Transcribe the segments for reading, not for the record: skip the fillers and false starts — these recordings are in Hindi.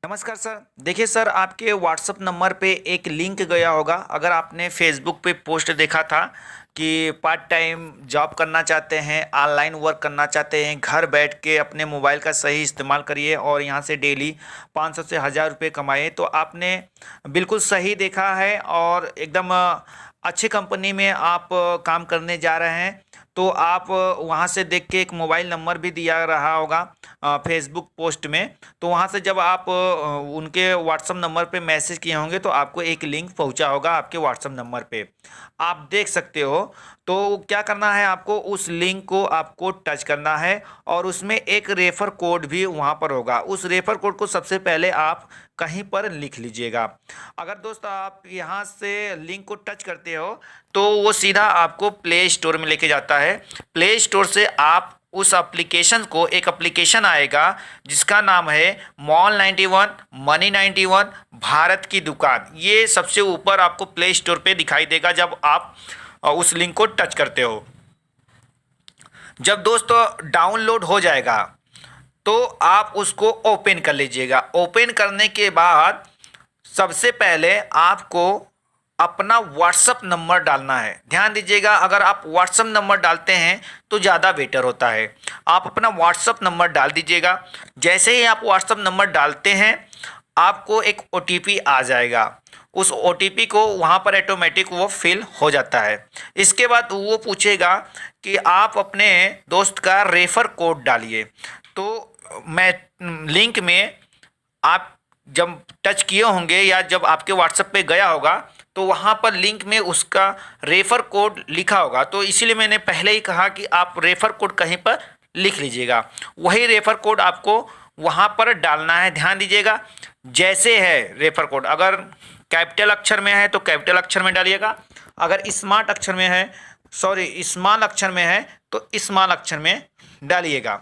नमस्कार सर। देखिए सर, आपके व्हाट्सएप नंबर पे एक लिंक गया होगा। अगर आपने फेसबुक पे पोस्ट देखा था कि पार्ट टाइम जॉब करना चाहते हैं, ऑनलाइन वर्क करना चाहते हैं, घर बैठ के अपने मोबाइल का सही इस्तेमाल करिए और यहाँ से डेली 500 से 1000 रुपये कमाइए, तो आपने बिल्कुल सही देखा है और एकदम अच्छी कंपनी में आप काम करने जा रहे हैं। तो आप वहाँ से देख के एक मोबाइल नंबर भी दिया रहा होगा फेसबुक पोस्ट में। तो वहाँ से जब आप उनके व्हाट्सएप नंबर पे मैसेज किए होंगे तो आपको एक लिंक पहुँचा होगा आपके व्हाट्सएप नंबर पे, आप देख सकते हो। तो क्या करना है, आपको उस लिंक को आपको टच करना है और उसमें एक रेफर कोड भी वहाँ पर होगा। उस रेफर कोड को सबसे पहले आप कहीं पर लिख लीजिएगा। अगर दोस्त आप यहाँ से लिंक को टच करते हो तो वो सीधा आपको प्ले स्टोर में लेके जाता है। प्ले स्टोर से आप उस एप्लीकेशन को, एक एप्लीकेशन आएगा जिसका नाम है मॉल 91, मनी 91, भारत की दुकान। ये सबसे ऊपर आपको प्ले स्टोर पे दिखाई देगा जब आप उस लिंक को टच करते हो। जब दोस्तों डाउनलोड हो जाएगा तो आप उसको ओपन कर लीजिएगा। ओपन करने के बाद सबसे पहले आपको अपना व्हाट्सअप नंबर डालना है। ध्यान दीजिएगा, अगर आप व्हाट्सअप नंबर डालते हैं तो ज़्यादा बेटर होता है। आप अपना व्हाट्सअप नंबर डाल दीजिएगा। जैसे ही आप व्हाट्सअप नंबर डालते हैं आपको एक ओटीपी आ जाएगा। उस ओटीपी को वहाँ पर ऑटोमेटिक वो फिल हो जाता है। इसके बाद वो पूछेगा कि आप अपने दोस्त का रेफ़र कोड डालिए। तो मैं लिंक में आप जब टच किए होंगे या जब आपके व्हाट्सएप पे गया होगा तो वहाँ पर लिंक में उसका रेफ़र कोड लिखा होगा। तो इसीलिए मैंने पहले ही कहा कि आप रेफ़र कोड कहीं पर लिख लीजिएगा। वही रेफ़र कोड आपको वहाँ पर डालना है। ध्यान दीजिएगा, जैसे है रेफ़र कोड, अगर कैपिटल अक्षर में है तो कैपिटल अक्षर में डालिएगा, अगर स्मार्ट अक्षर में है, सॉरी स्मॉल अक्षर में है तो स्मॉल अक्षर में डालिएगा।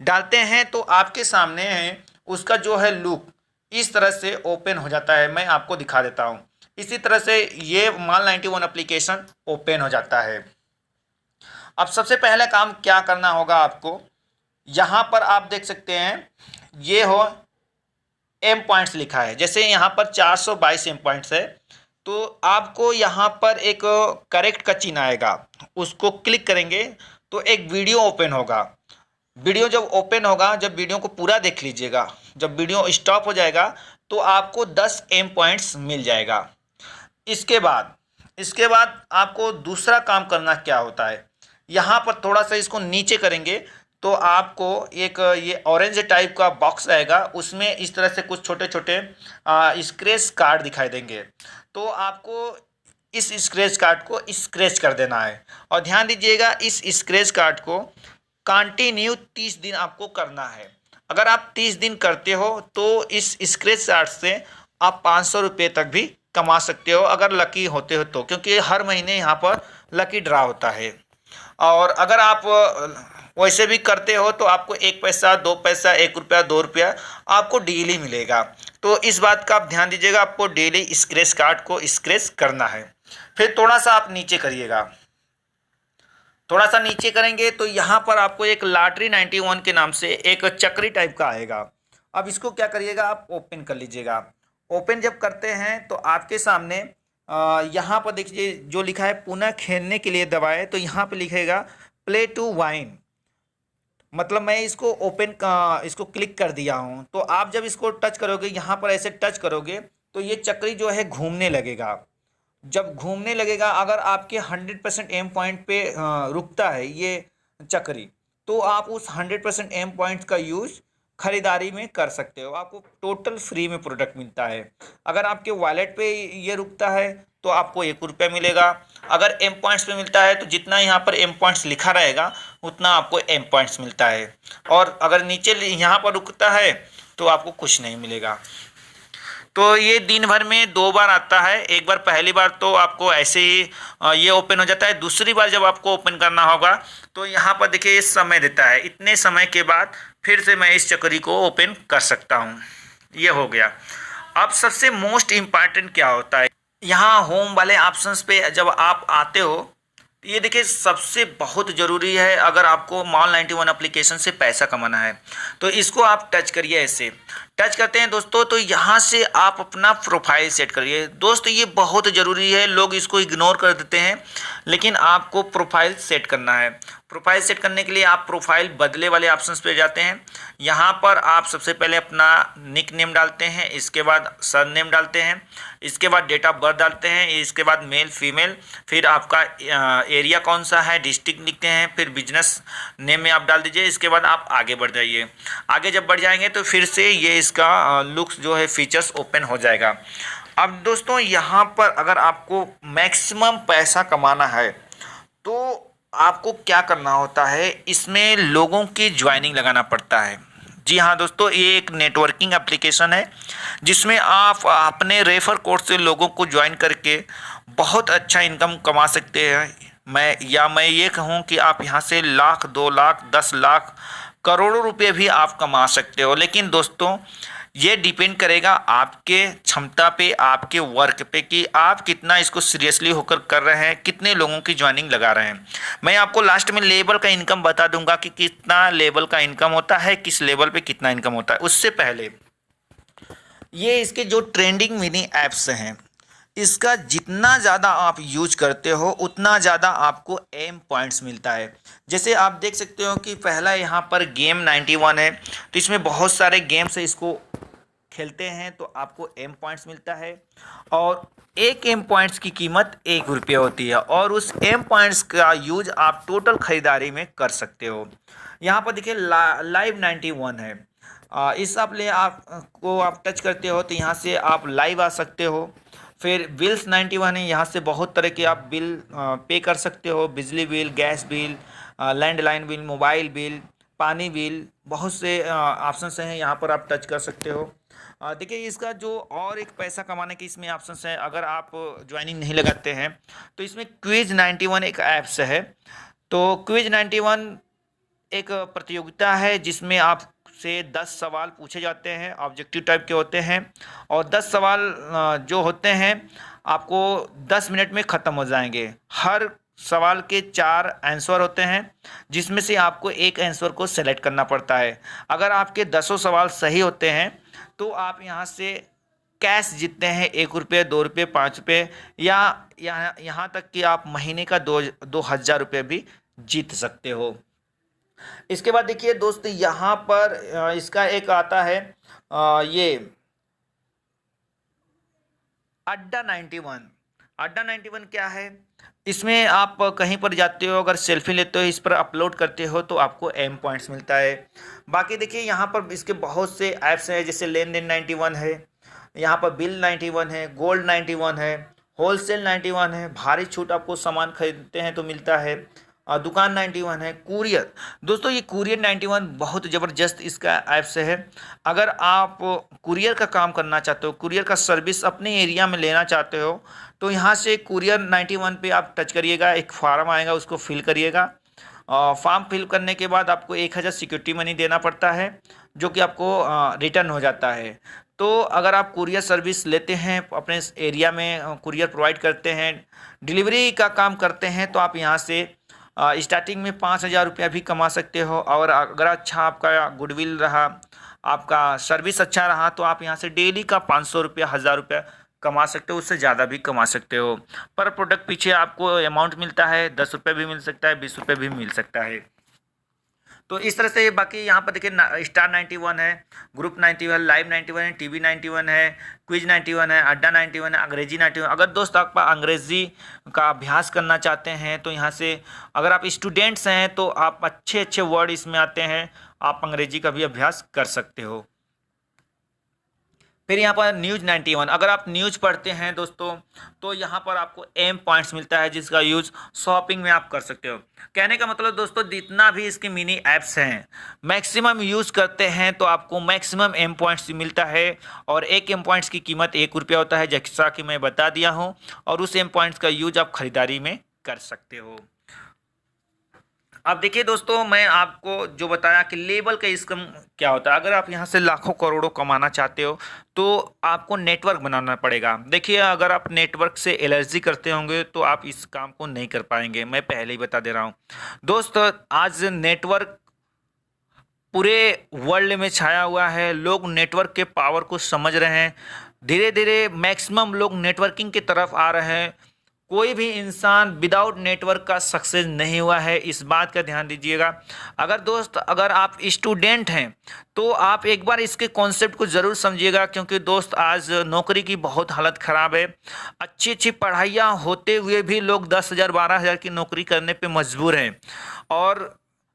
डालते हैं तो आपके सामने है उसका जो है लुक इस तरह से ओपन हो जाता है। मैं आपको दिखा देता हूँ। इसी तरह से ये मॉल 91 एप्लीकेशन ओपन हो जाता है। अब सबसे पहले काम क्या करना होगा आपको, यहाँ पर आप देख सकते हैं ये हो एम पॉइंट्स लिखा है। जैसे यहाँ पर 422 एम पॉइंट्स है तो आपको यहाँ पर एक करेक्ट का चिन्ह आएगा, उसको क्लिक करेंगे तो एक वीडियो ओपन होगा। वीडियो जब ओपन होगा, जब वीडियो को पूरा देख लीजिएगा, जब वीडियो स्टॉप हो जाएगा तो आपको 10 एम पॉइंट्स मिल जाएगा। इसके बाद आपको दूसरा काम करना क्या होता है, यहाँ पर थोड़ा सा इसको नीचे करेंगे तो आपको एक ये ऑरेंज टाइप का बॉक्स आएगा, उसमें इस तरह से कुछ छोटे छोटे स्क्रैच कार्ड दिखाई देंगे। तो आपको इस स्क्रैच कार्ड को स्क्रैच कर देना है। और ध्यान दीजिएगा, इस स्क्रैच कार्ड को कंटिन्यू 30 दिन आपको करना है। अगर आप 30 दिन करते हो तो इस स्क्रैच कार्ड से आप 500 रुपये तक भी कमा सकते हो, अगर लकी होते हो तो, क्योंकि हर महीने यहाँ पर लकी ड्रा होता है। और अगर आप वैसे भी करते हो तो आपको 1 पैसा, 2 पैसा, 1 रुपया, 2 रुपया आपको डेली मिलेगा। तो इस बात का आप ध्यान दीजिएगा, आपको डेली स्क्रैच कार्ड को स्क्रैच करना है। फिर थोड़ा सा आप नीचे करिएगा, थोड़ा सा नीचे करेंगे तो यहाँ पर आपको एक लॉटरी 91 के नाम से एक चक्री टाइप का आएगा। अब इसको क्या करिएगा, आप ओपन कर लीजिएगा। ओपन जब करते हैं तो आपके सामने यहाँ पर देखिए जो लिखा है पुनः खेलने के लिए दबाएं, तो यहाँ पे लिखेगा प्ले टू वाइन। मतलब मैं इसको इसको क्लिक कर दिया हूँ। तो आप जब इसको टच करोगे, यहाँ पर ऐसे टच करोगे तो ये चक्री जो है घूमने लगेगा। जब घूमने लगेगा, अगर आपके 100% एम पॉइंट पे रुकता है ये चक्री, तो आप उस 100% एम पॉइंट्स का यूज़ खरीदारी में कर सकते हो। आपको टोटल फ्री में प्रोडक्ट मिलता है। अगर आपके वॉलेट पे ये रुकता है तो आपको 1 रुपया मिलेगा। अगर एम पॉइंट्स पे मिलता है तो जितना यहाँ पर एम पॉइंट्स लिखा रहेगा उतना आपको एम पॉइंट्स मिलता है। और अगर नीचे यहाँ पर रुकता है तो आपको कुछ नहीं मिलेगा। तो ये दिन भर में 2 बार आता है। एक बार, पहली बार तो आपको ऐसे ही ये ओपन हो जाता है। दूसरी बार जब आपको ओपन करना होगा तो यहाँ पर देखिए ये समय देता है, इतने समय के बाद फिर से मैं इस चक्री को ओपन कर सकता हूँ। ये हो गया। अब सबसे मोस्ट इम्पॉर्टेंट क्या होता है, यहाँ होम वाले ऑप्शंस पे जब आप आते हो ये देखिए सबसे बहुत ज़रूरी है, अगर आपको मॉल 91 एप्लीकेशन से पैसा कमाना है तो इसको आप टच करिए। ऐसे टच करते हैं दोस्तों तो यहाँ से आप अपना प्रोफाइल सेट करिए। दोस्तों ये बहुत ज़रूरी है, लोग इसको इग्नोर कर देते हैं, लेकिन आपको प्रोफाइल सेट करना है। प्रोफाइल सेट करने के लिए आप प्रोफाइल बदले वाले ऑप्शंस पे जाते हैं। यहाँ पर आप सबसे पहले अपना निक नेम डालते हैं, इसके बाद सर नेम डालते हैं, इसके बाद डेट ऑफ बर्थ डालते हैं, इसके बाद मेल फीमेल, फिर आपका एरिया कौन सा है, डिस्ट्रिक्ट लिखते हैं, फिर बिजनेस नेम में आप डाल दीजिए। इसके बाद आप आगे बढ़ जाइए। आगे जब बढ़ जाएंगे तो फिर से ये इसका लुक्स जो है फीचर्स ओपन हो जाएगा। अब दोस्तों यहाँ पर अगर आपको मैक्सिमम पैसा कमाना है तो आपको क्या करना होता है, इसमें लोगों की ज्वाइनिंग लगाना पड़ता है। जी हाँ दोस्तों, ये एक नेटवर्किंग एप्लीकेशन है जिसमें आप अपने रेफर कोड से लोगों को ज्वाइन करके बहुत अच्छा इनकम कमा सकते हैं। मैं ये कहूँ कि आप यहाँ से लाख, 2 लाख, 10 लाख, करोड़ों रुपए भी आप कमा सकते हो। लेकिन दोस्तों ये डिपेंड करेगा आपके क्षमता पे, आपके वर्क पे, कि आप कितना इसको सीरियसली होकर कर रहे हैं, कितने लोगों की ज्वाइनिंग लगा रहे हैं। मैं आपको लास्ट में लेवल का इनकम बता दूंगा कि कितना लेवल का इनकम होता है, किस लेवल पे कितना इनकम होता है। उससे पहले ये इसके जो ट्रेंडिंग मिनी ऐप्स हैं, इसका जितना ज़्यादा आप यूज करते हो उतना ज़्यादा आपको एम पॉइंट्स मिलता है। जैसे आप देख सकते हो कि पहला यहाँ पर गेम 91 है, तो इसमें बहुत सारे गेम्स है, इसको खेलते हैं तो आपको एम पॉइंट्स मिलता है। और एक एम पॉइंट्स की कीमत 1 रुपये होती है, और उस एम पॉइंट्स का यूज आप टोटल खरीदारी में कर सकते हो। यहाँ पर देखिए लाइव 91 है। इस आपको आप टच करते हो तो यहाँ से आप लाइव आ सकते हो। फिर बिल्स 91 है, यहाँ से बहुत तरह के आप बिल पे कर सकते हो, बिजली bill, gas bill, landline bill, mobile bill, पानी बिल, बहुत से ऑप्शंस हैं, यहाँ पर आप टच कर सकते हो। देखिए इसका जो और एक पैसा कमाने के इसमें ऑप्शंस हैं, अगर आप ज्वाइनिंग नहीं लगाते हैं तो इसमें क्विज 91 एक ऐप्स है। तो क्विज 91 एक प्रतियोगिता है जिसमें आपसे 10 सवाल पूछे जाते हैं, ऑब्जेक्टिव टाइप के होते हैं, और 10 सवाल जो होते हैं आपको 10 मिनट में ख़त्म हो जाएंगे। हर सवाल के 4 आंसर होते हैं, जिसमें से आपको एक आंसर को सेलेक्ट करना पड़ता है। अगर आपके 10 सवाल सही होते हैं तो आप यहाँ से कैश जीतते हैं, 1 रुपये, 2 रुपये, 5 रुपये, या यहाँ तक कि आप महीने का 2,000 रुपये भी जीत सकते हो। इसके बाद देखिए दोस्त, यहाँ पर इसका एक आता है ये अड्डा 91। अड्डा 91 क्या है, इसमें आप कहीं पर जाते हो, अगर सेल्फी लेते हो, इस पर अपलोड करते हो तो आपको एम पॉइंट्स मिलता है। बाकी देखिए यहाँ पर इसके बहुत से ऐप्स हैं, जैसे लेन देन 91 है, यहाँ पर बिल 91 है, गोल्ड 91 है, होलसेल 91 है, भारी छूट आपको सामान खरीदते हैं तो मिलता है, दुकान 91 है, कुरियर। दोस्तों ये कुरियर 91 बहुत ज़बरदस्त इसका ऐप्स है। अगर आप कुरियर का काम करना चाहते हो, कुरियर का सर्विस अपने एरिया में लेना चाहते हो, तो यहाँ से कुरियर 91 पे आप टच करिएगा, एक फॉर्म आएगा, उसको फिल करिएगा। फॉर्म फिल करने के बाद आपको 1,000 सिक्योरिटी मनी देना पड़ता है, जो कि आपको रिटर्न हो जाता है। तो अगर आप कुरियर सर्विस लेते हैं, अपने एरिया में कुरियर प्रोवाइड करते हैं, डिलीवरी का काम करते हैं, तो आप यहाँ से स्टार्टिंग में 5,000 रुपया भी कमा सकते हो। और अगर अच्छा आपका गुडविल रहा, आपका सर्विस अच्छा रहा, तो आप यहाँ से डेली का 500 रुपया, 1,000 रुपया कमा सकते हो, उससे ज़्यादा भी कमा सकते हो। पर प्रोडक्ट पीछे आपको अमाउंट मिलता है, 10 रुपये भी मिल सकता है, 20 रुपये भी मिल सकता है। तो इस तरह से बाकी यहाँ पर देखिए स्टार 91 है, ग्रुप 91, लाइव 91 है, टीवी 91 है, क्विज 91 है, अड्डा 91 है, अंग्रेजी 91। अगर दोस्त आप अंग्रेजी का अभ्यास करना चाहते हैं तो यहाँ से, अगर आप स्टूडेंट्स हैं तो आप अच्छे अच्छे वर्ड इसमें आते हैं, आप अंग्रेजी का भी अभ्यास कर सकते हो। फिर यहाँ पर न्यूज़ 91, अगर आप न्यूज़ पढ़ते हैं दोस्तों तो यहाँ पर आपको एम पॉइंट्स मिलता है, जिसका यूज़ शॉपिंग में आप कर सकते हो। कहने का मतलब दोस्तों, जितना भी इसके मिनी ऐप्स हैं, मैक्सिमम यूज़ करते हैं तो आपको मैक्सिमम एम पॉइंट्स मिलता है। और एक एम पॉइंट्स की कीमत 1 रुपया होता है, जैसा कि मैं बता दिया हूँ, और उस एम पॉइंट्स का यूज आप खरीदारी में कर सकते हो। अब देखिए दोस्तों, मैं आपको जो बताया कि लेवल का इनकम क्या होता है। अगर आप यहाँ से लाखों करोड़ों कमाना चाहते हो तो आपको नेटवर्क बनाना पड़ेगा। देखिए, अगर आप नेटवर्क से एलर्जी करते होंगे तो आप इस काम को नहीं कर पाएंगे, मैं पहले ही बता दे रहा हूँ। दोस्त, आज नेटवर्क पूरे वर्ल्ड में छाया हुआ है। लोग नेटवर्क के पावर को समझ रहे हैं। धीरे धीरे मैक्सिमम लोग नेटवर्किंग की तरफ आ रहे हैं। कोई भी इंसान विदाउट नेटवर्क का सक्सेस नहीं हुआ है, इस बात का ध्यान दीजिएगा। अगर दोस्त, अगर आप स्टूडेंट हैं तो आप एक बार इसके कॉन्सेप्ट को ज़रूर समझिएगा, क्योंकि दोस्त आज नौकरी की बहुत हालत ख़राब है। अच्छी अच्छी पढ़ाइयाँ होते हुए भी लोग 10,000 12,000 की नौकरी करने पे मजबूर हैं। और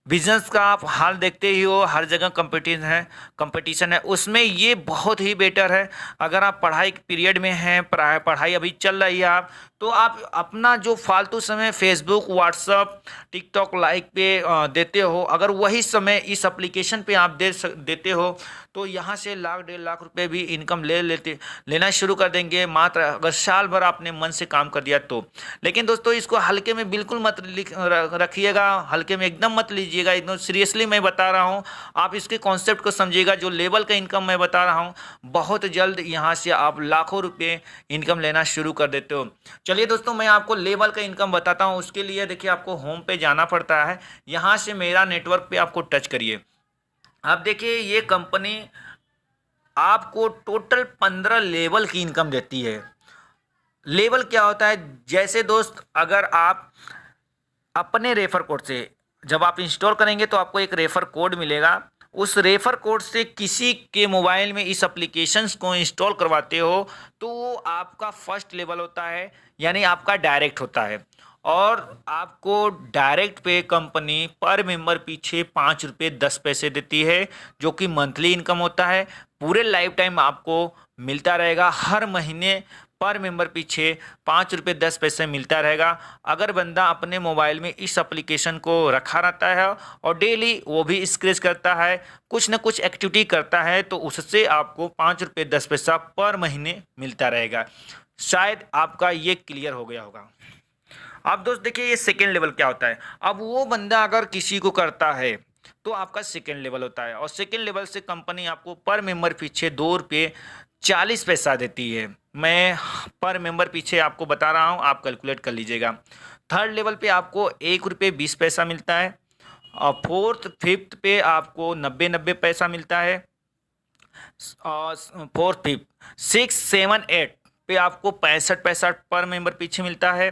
बिजनेस का आप हाल देखते ही हो, हर जगह कंपटीशन है। उसमें ये बहुत ही बेटर है, अगर आप पढ़ाई के पीरियड में हैं, पढ़ाई अभी चल रही है आप, तो आप अपना जो फालतू समय फेसबुक, व्हाट्सअप, टिकटॉक लाइक पे देते हो, अगर वही समय इस एप्लीकेशन पे आप देते हो तो यहाँ से लाख 1.5 लाख रुपए भी इनकम लेना शुरू कर देंगे, मात्र अगर साल भर आपने मन से काम कर दिया तो। लेकिन दोस्तों, इसको हल्के में बिल्कुल मत रखिएगा, हल्के में एकदम मत लीजिएगा, एकदम सीरियसली मैं बता रहा हूँ। आप इसके कॉन्सेप्ट को समझिएगा। जो लेवल का इनकम मैं बता रहा हूँ, बहुत जल्द यहाँ से आप लाखों रुपये इनकम लेना शुरू कर देते हो। चलिए दोस्तों, मैं आपको लेवल का इनकम बताता हूँ। उसके लिए देखिए, आपको होम पे जाना पड़ता है। यहाँ से मेरा नेटवर्क पे आपको टच करिए। अब देखिए, ये कंपनी आपको टोटल 15 लेवल की इनकम देती है। लेवल क्या होता है? जैसे दोस्त, अगर आप अपने रेफर कोड से जब आप इंस्टॉल करेंगे तो आपको एक रेफर कोड मिलेगा। उस रेफर कोड से किसी के मोबाइल में इस एप्लीकेशंस को इंस्टॉल करवाते हो तो वो आपका फर्स्ट लेवल होता है, यानी आपका डायरेक्ट होता है। और आपको डायरेक्ट पे कंपनी पर मेंबर पीछे 5 रुपये 10 पैसे देती है, जो कि मंथली इनकम होता है। पूरे लाइफ टाइम आपको मिलता रहेगा। हर महीने पर मेंबर पीछे 5 रुपये 10 पैसे मिलता रहेगा। अगर बंदा अपने मोबाइल में इस एप्लीकेशन को रखा रहता है और डेली वो भी स्क्रैच करता है, कुछ ना कुछ एक्टिविटी करता है, तो उससे आपको 5 रुपये 10 पैसा पर महीने मिलता रहेगा। शायद आपका ये क्लियर हो गया होगा। अब दोस्त देखिए, ये सेकेंड लेवल क्या होता है। अब वो बंदा अगर किसी को करता है तो आपका सेकेंड लेवल होता है। और सेकेंड लेवल से कंपनी आपको पर मेंबर पीछे 2 रुपये 40 पैसा देती है। मैं पर मेंबर पीछे आपको बता रहा हूँ, आप कैलकुलेट कर लीजिएगा। थर्ड लेवल पे आपको 1 रुपये 20 पैसा मिलता है। और फोर्थ फिफ्थ पे आपको 90 पैसा मिलता है। और फोर्थ फिफ्थ 6 7 8 पे आपको 65 पैसा पर मेंबर पीछे मिलता है।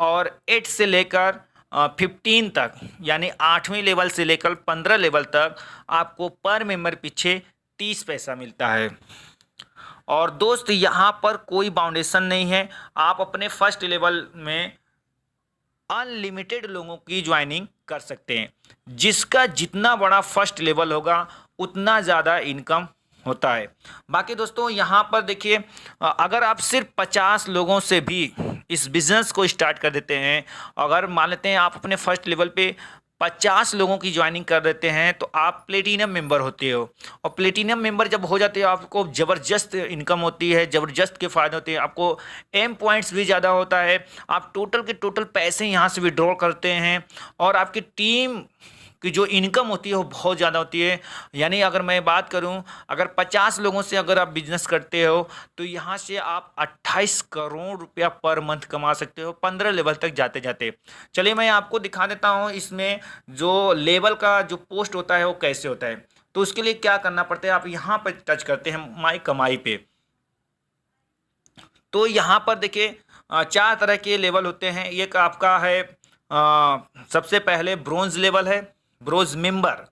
और 8 से लेकर 15 तक, यानी 8वीं लेवल से लेकर 15 लेवल तक आपको पर मेंबर पीछे 30 पैसा मिलता है। और दोस्त, यहाँ पर कोई बाउंडेशन नहीं है। आप अपने फर्स्ट लेवल में अनलिमिटेड लोगों की ज्वाइनिंग कर सकते हैं। जिसका जितना बड़ा फर्स्ट लेवल होगा उतना ज़्यादा इनकम होता है। बाकी दोस्तों, यहाँ पर देखिए, अगर आप सिर्फ 50 लोगों से भी इस बिज़नेस को स्टार्ट कर देते हैं, अगर मान लेते हैं आप अपने फर्स्ट लेवल पे 50 लोगों की ज्वाइनिंग कर देते हैं, तो आप प्लेटिनम मेंबर होते हो। और प्लेटिनम मेंबर जब हो जाते हो, आपको ज़बरदस्त इनकम होती है, ज़बरदस्त के फ़ायदे होते हैं। आपको एम पॉइंट्स भी ज़्यादा होता है। आप टोटल के टोटल पैसे यहाँ से विड्रॉ करते हैं। और आपकी टीम की जो इनकम होती है वो बहुत ज़्यादा होती है। यानी अगर मैं बात करूं, अगर 50 लोगों से अगर आप बिजनेस करते हो तो यहाँ से आप 28 करोड़ रुपया पर मंथ कमा सकते हो, 15 लेवल तक जाते जाते। चलिए मैं आपको दिखा देता हूँ इसमें जो लेवल का जो पोस्ट होता है वो कैसे होता है। तो उसके लिए क्या करना पड़ता है, आप यहाँ पर टच करते हैं माई कमाई पे। तो यहाँ पर देखिए, 4 तरह के लेवल होते हैं। एक आपका है, सबसे पहले ब्रोंज लेवल है, ब्रोंज मेंबर।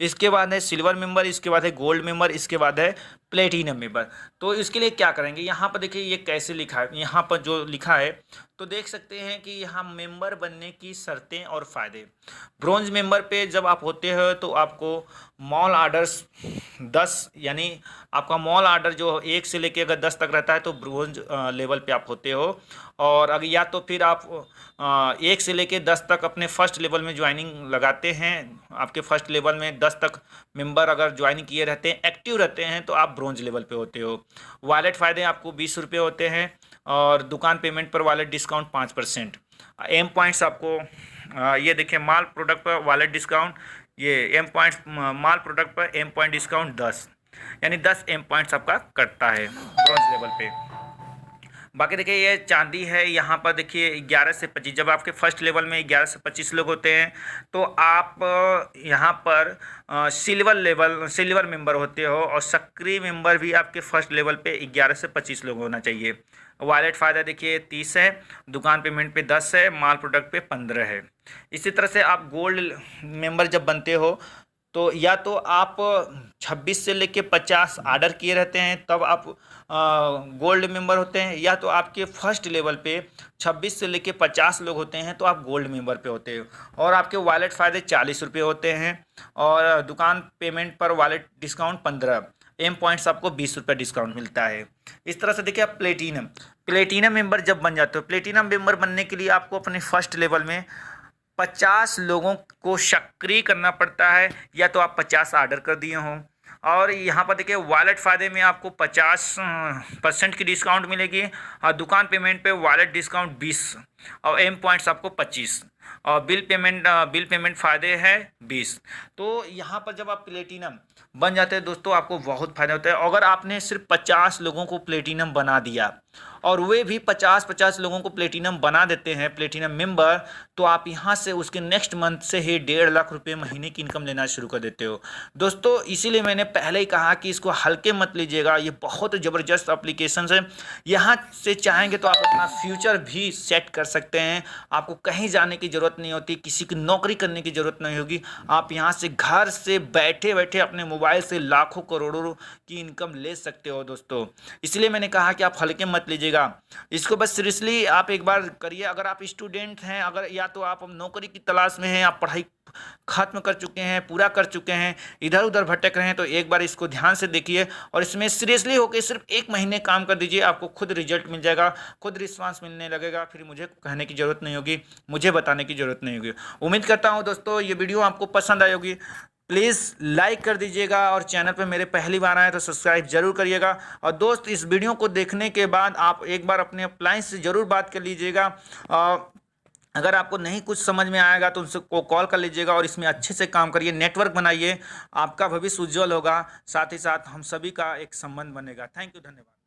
इसके बाद है सिल्वर मेंबर, इसके बाद है गोल्ड मेंबर, इसके बाद है प्लेटिनम मेंबर। तो इसके लिए क्या करेंगे, यहाँ पर देखिए ये कैसे लिखा है। यहाँ पर जो लिखा है तो देख सकते हैं कि यहाँ मेंबर बनने की शर्तें और फ़ायदे। ब्रोंज मेंबर पे जब आप होते हो तो आपको मॉल आर्डर्स 10, यानी आपका मॉल आर्डर जो 1 से लेके अगर 10 तक रहता है तो ब्रोंज लेवल पे आप होते हो। और अगर या तो फिर आप 1 से लेके 10 तक अपने फर्स्ट लेवल में ज्वाइनिंग लगाते हैं। आपके फर्स्ट लेवल में 10 तक मेंबर अगर ज्वाइनिंग किए रहते हैं, एक्टिव रहते हैं, तो आप ब्रोंज लेवल पे होते हो। वॉलेट फ़ायदे आपको 20 रुपये होते हैं। और दुकान पेमेंट पर वॉलेट डिस्काउंट 5%। एम पॉइंट्स आपको ये देखिए माल प्रोडक्ट पर वॉलेट डिस्काउंट, ये एम पॉइंट्स, माल प्रोडक्ट पर एम पॉइंट डिस्काउंट 10, यानी 10 एम पॉइंट्स आपका कटता है ब्रॉन्ज लेवल पे। बाकी देखिए ये चांदी है, यहाँ पर देखिए 11 से 25, जब आपके फर्स्ट लेवल में 11 से 25 लोग होते हैं तो आप यहाँ पर सिल्वर मेंबर होते हो, और सक्रिय मेंबर भी आपके फर्स्ट लेवल पे 11 से 25 लोग होना चाहिए। वॉलेट फ़ायदा देखिए 30 है, दुकान पेमेंट पे 10 है, माल प्रोडक्ट पे 15 है। इसी तरह से आप गोल्ड मेंबर जब बनते हो तो या तो आप 26 से लेके 50 ऑर्डर किए रहते हैं तब आप गोल्ड मेंबर होते हैं, या तो आपके फर्स्ट लेवल पे 26 से लेके 50 लोग होते हैं तो आप गोल्ड मेंबर पे होते हो, और आपके वॉलेट फ़ायदे 40 रुपये होते हैं, और दुकान पेमेंट पर वॉलेट डिस्काउंट 15, एम पॉइंट्स आपको 20 रुपये डिस्काउंट मिलता है। इस तरह से देखिए आप प्लेटिनम मेंबर जब बन जाते हो, प्लेटिनम मेंबर बनने के लिए आपको अपने फर्स्ट लेवल में 50 लोगों को सक्रिय करना पड़ता है, या तो आप 50 ऑर्डर कर दिए हों। और यहाँ पर देखिए वॉलेट फ़ायदे में आपको 50% की डिस्काउंट मिलेगी, और दुकान पेमेंट पे वॉलेट डिस्काउंट 20, और एम पॉइंट्स आपको 25, और बिल पेमेंट फ़ायदे है 20। तो यहाँ पर जब आप प्लेटिनम बन जाते हैं दोस्तों, आपको बहुत फ़ायदा होता है। अगर आपने सिर्फ 50 लोगों को प्लेटिनम बना दिया, और वे भी 50-50 लोगों को प्लेटिनम बना देते हैं प्लेटिनम मेंबर, तो आप यहाँ से उसके नेक्स्ट मंथ से ही 1.5 लाख रुपये महीने की इनकम लेना शुरू कर देते हो दोस्तों। इसीलिए मैंने पहले ही कहा कि इसको हल्के मत लीजिएगा, ये बहुत ज़बरदस्त एप्लीकेशन है। यहाँ से चाहेंगे तो आप अपना फ्यूचर भी सेट कर सकते हैं, आपको कहीं जाने की ज़रूरत नहीं होती, किसी की नौकरी करने की ज़रूरत नहीं होगी। आप यहाँ से घर से बैठे बैठे अपने मोबाइल से लाखों करोड़ों की इनकम ले सकते हो दोस्तों। इसलिए मैंने कहा कि आप हल्के मत लीजिएगा इसको, बस सीरियसली आप एक बार करिए। अगर आप स्टूडेंट हैं, अगर या तो आप नौकरी की तलाश में हैं, आप पढ़ाई खत्म कर चुके हैं, पूरा कर चुके हैं, इधर उधर भटक रहे हैं, तो एक बार इसको ध्यान से देखिए और इसमें सीरियसली होकर सिर्फ 1 महीने काम कर दीजिए, आपको खुद रिजल्ट मिल जाएगा, खुद रिस्पांस मिलने लगेगा। फिर मुझे कहने की ज़रूरत नहीं होगी, मुझे बताने की ज़रूरत नहीं होगी। उम्मीद करता हूँ दोस्तों ये वीडियो आपको पसंद आई होगी। प्लीज़ लाइक कर दीजिएगा, और चैनल पे मेरे पहली बार आए तो सब्सक्राइब जरूर करिएगा। और दोस्त इस वीडियो को देखने के बाद आप एक बार अपने अप्लायंस से ज़रूर बात कर लीजिएगा। अगर आपको नहीं कुछ समझ में आएगा तो उनसे को कॉल कर लीजिएगा, और इसमें अच्छे से काम करिए, नेटवर्क बनाइए, आपका भविष्य उज्जवल होगा, साथ ही साथ हम सभी का एक संबंध बनेगा। थैंक यू, धन्यवाद।